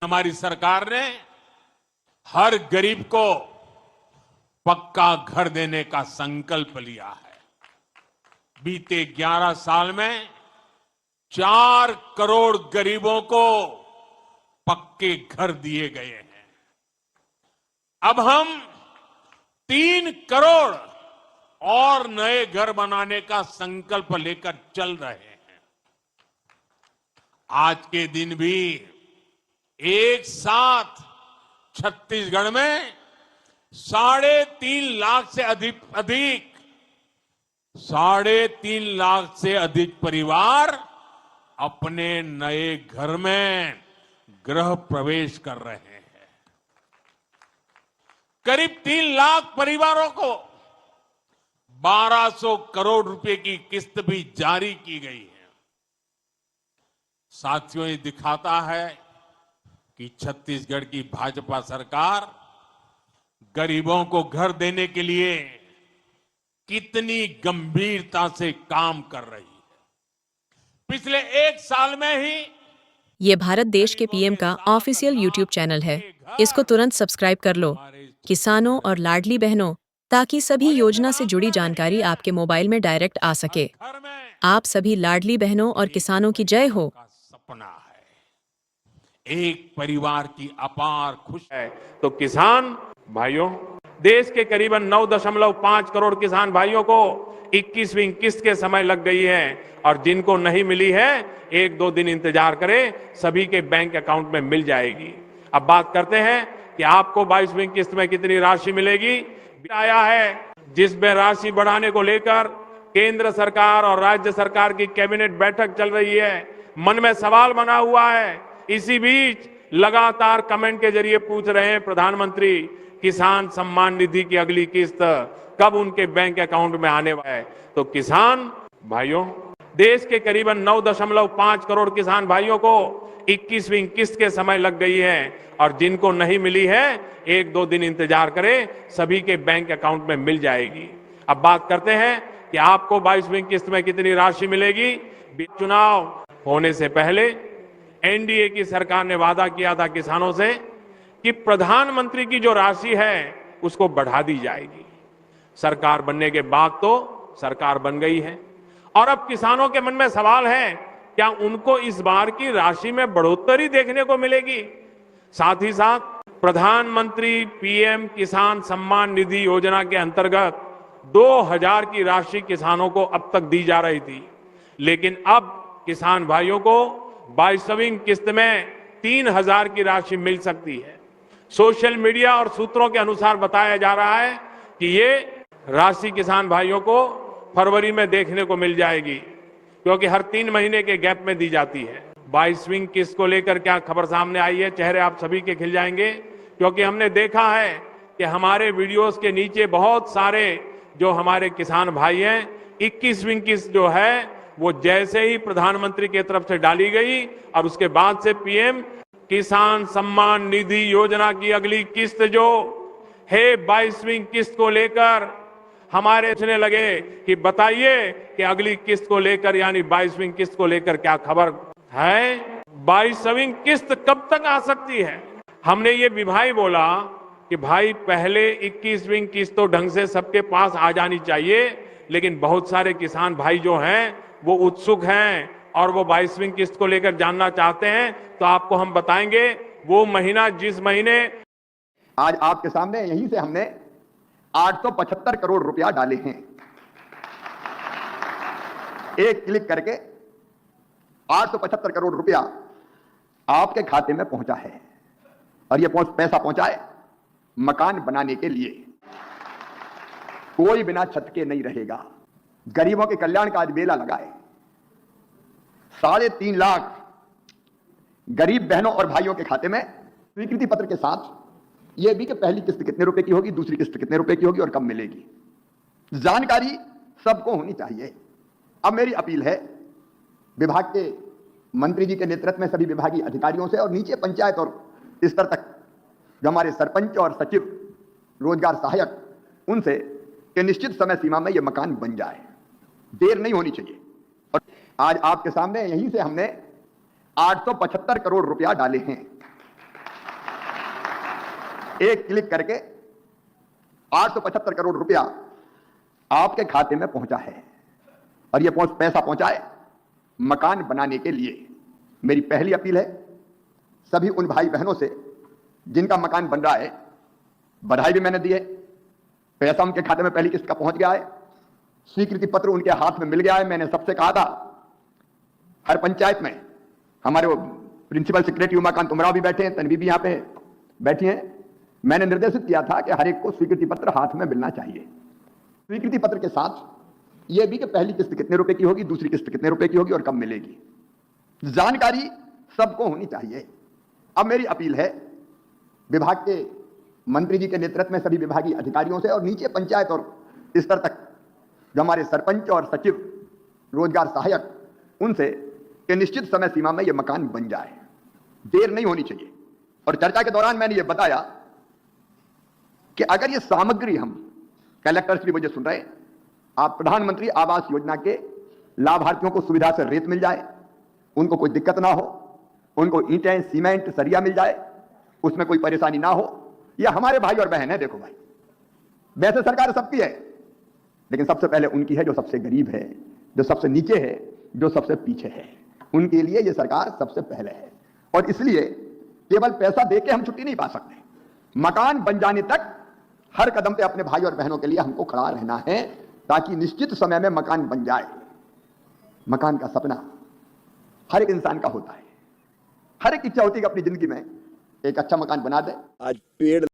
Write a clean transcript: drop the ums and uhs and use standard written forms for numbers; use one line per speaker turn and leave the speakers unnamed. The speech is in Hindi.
हमारी सरकार ने हर गरीब को पक्का घर देने का संकल्प लिया है। बीते 11 साल में 4 करोड़ गरीबों को पक्के घर दिए गए हैं। अब हम 3 करोड़ और नए घर बनाने का संकल्प लेकर चल रहे हैं। आज के दिन भी एक साथ छत्तीसगढ़ में 3.5 लाख से अधिक 3.5 लाख से अधिक परिवार अपने नए घर में गृह प्रवेश कर रहे हैं। करीब 3 लाख परिवारों को 1200 करोड़ रुपए की किस्त भी जारी की गई है। साथियों, ये दिखाता है कि छत्तीसगढ़ की भाजपा सरकार गरीबों को घर देने के लिए कितनी गंभीरता से काम कर रही है। पिछले 1 साल में ही
ये भारत देश के पीएम का ऑफिशियल यूट्यूब चैनल है। इसको तुरंत सब्सक्राइब कर लो। किसानों और लाडली बहनों, ताकि सभी योजना से जुड़ी जानकारी आपके मोबाइल में डायरेक्ट आ सके। आप सभी लाडली बहनों और किसानों की जय हो।
सपना है एक परिवार की अपार खुशी है। तो किसान भाइयों, देश के करीबन 9.5 करोड़ किसान भाइयों को 21वीं किस्त के समय लग गई है और जिनको नहीं मिली है 1-2 दिन इंतजार करें, सभी के बैंक अकाउंट में मिल जाएगी। अब बात करते हैं कि आपको 22वीं किस्त में कितनी राशि मिलेगी। आया है जिसमें राशि बढ़ाने को लेकर केंद्र सरकार और राज्य सरकार की कैबिनेट बैठक चल रही है। मन में सवाल बना हुआ है। इसी बीच लगातार कमेंट के जरिए पूछ रहे हैं प्रधानमंत्री, किसान सम्मान निधि की अगली किस्त कब उनके बैंक अकाउंट में आने वाला है। तो किसान भाइयों, देश के करीबन 9.5 करोड़ किसान भाइयों को 21वीं किस्त के समय लग गई है और जिनको नहीं मिली है 1-2 दिन इंतजार करें, सभी के बैंक अकाउंट में मिल जाएगी। अब बात करते हैं कि आपको 22वीं किस्त में कितनी राशि मिलेगी। चुनाव होने से पहले एनडीए की सरकार ने वादा किया था किसानों से कि प्रधानमंत्री की जो राशि है उसको बढ़ा दी जाएगी। सरकार बनने के बाद तो सरकार बन गई है और अब किसानों के मन में सवाल है, क्या उनको इस बार की राशि में बढ़ोतरी देखने को मिलेगी। साथ ही साथ प्रधानमंत्री पीएम किसान सम्मान निधि योजना के अंतर्गत 2000 की राशि किसानों को अब तक दी जा रही थी, लेकिन अब किसान भाइयों को 22वीं किस्त में 3000 की राशि मिल सकती है। सोशल मीडिया और सूत्रों के अनुसार बताया जा रहा है कि ये राशि किसान भाइयों को फरवरी में देखने को मिल जाएगी, क्योंकि हर 3 महीने के गैप में दी जाती है। 22वीं किस्त को लेकर क्या खबर सामने आई है, चेहरे आप सभी के खिल जाएंगे, क्योंकि हमने देखा है कि हमारे वीडियोस के नीचे बहुत सारे जो हमारे किसान भाई हैं, 21वीं किस्त जो है वो जैसे ही प्रधानमंत्री की तरफ से डाली गई और उसके बाद से पीएम किसान सम्मान निधि योजना की अगली किस्त जो है 22वीं किस्त को लेकर हमारे सोचने लगे कि बताइए कि अगली किस्त को लेकर यानी 22वीं किस्त को लेकर क्या खबर है। 22वीं किस्त कब तक आ सकती है। हमने ये भी भाई बोला कि भाई पहले 21वीं किस्त तो ढंग से सबके पास आ जानी चाहिए, लेकिन बहुत सारे किसान भाई जो हैं वो उत्सुक हैं और वो 22वीं किस्त को लेकर जानना चाहते हैं। तो आपको हम बताएंगे वो महीना जिस महीने
आज आपके सामने यहीं से हमने 875 करोड़ रुपया डाले हैं। एक क्लिक करके 875 करोड़ रुपया आपके खाते में पहुंचा है और ये पैसा पहुंचाए मकान बनाने के लिए। कोई बिना छत के नहीं रहेगा। गरीबों के कल्याण का आज बेला लगाए। 3.5 लाख गरीब बहनों और भाइयों के खाते में स्वीकृति पत्र के साथ यह भी कि पहली किस्त कितने रुपए की होगी, दूसरी किस्त कितने रुपए की होगी और कब मिलेगी, जानकारी सबको होनी चाहिए। अब मेरी अपील है विभाग के मंत्री जी के नेतृत्व में सभी विभागीय अधिकारियों से और नीचे पंचायत और स्तर तक जो हमारे सरपंच और सचिव रोजगार सहायक उनसे कि निश्चित समय सीमा में यह मकान बन जाए, देर नहीं होनी चाहिए। और आज आपके सामने यहीं से हमने 875 करोड़ रुपया डाले हैं। एक क्लिक करके 875 करोड़ रुपया आपके खाते में पहुंचा है। और यह पैसा पहुंचा है मकान बनाने के लिए। मेरी पहली अपील है सभी उन भाई बहनों से जिनका मकान बन रहा है, बधाई भी मैंने दी है, पैसा उनके खाते में पहली किस्त का पहुंच गया है, स्वीकृति पत्र उनके हाथ में मिल गया है। मैंने सबसे कहा था हर पंचायत में, हमारे वो प्रिंसिपल सेक्रेटरी उमाकांत उमराव भी बैठे हैं, तन्वी भी यहां पे बैठी हैं, मैंने निर्देशित किया था कि हर एक को स्वीकृति पत्र हाथ में मिलना चाहिए। स्वीकृति पत्र के साथ यह भी कि पहली किस्त कितने रुपए की होगी, दूसरी किस्त कितने रुपए की होगी और कब मिलेगी, जानकारी सबको होनी चाहिए। अब मेरी अपील है विभाग के मंत्री जी के नेतृत्व में सभी विभागीय अधिकारियों से और नीचे पंचायत और स्तर तक जो हमारे सरपंच और सचिव, रोजगार सहायक, उनसे कि निश्चित समय सीमा में यह मकान बन जाए, देर नहीं होनी चाहिए। और चर्चा के दौरान मैंने यह बताया कि अगर यह सामग्री हम कलेक्टर श्री मुझे सुन रहे, आप प्रधानमंत्री आवास योजना के लाभार्थियों को सुविधा से रेत मिल जाए, उनको कोई दिक्कत ना हो, उनको ईंटें, सीमेंट, सरिया मिल जाए, उसमें कोई परेशानी ना हो। यह हमारे भाई और बहन है। देखो भाई, वैसे सरकार सबकी है, लेकिन सबसे पहले उनकी है जो सबसे गरीब है, जो सबसे नीचे है, जो सबसे पीछे है। उनके लिए यह सरकार सबसे पहले है। और इसलिए केवल पैसा देके हम छुट्टी नहीं पा सकते। मकान बन जाने तक हर कदम पे अपने भाई और बहनों के लिए हमको खड़ा रहना है, ताकि निश्चित समय में मकान बन जाए। मकान का सपना हर एक इंसान का होता है, हर एक इच्छा होती है कि अपनी जिंदगी में एक अच्छा मकान बना दे।
आज पेड़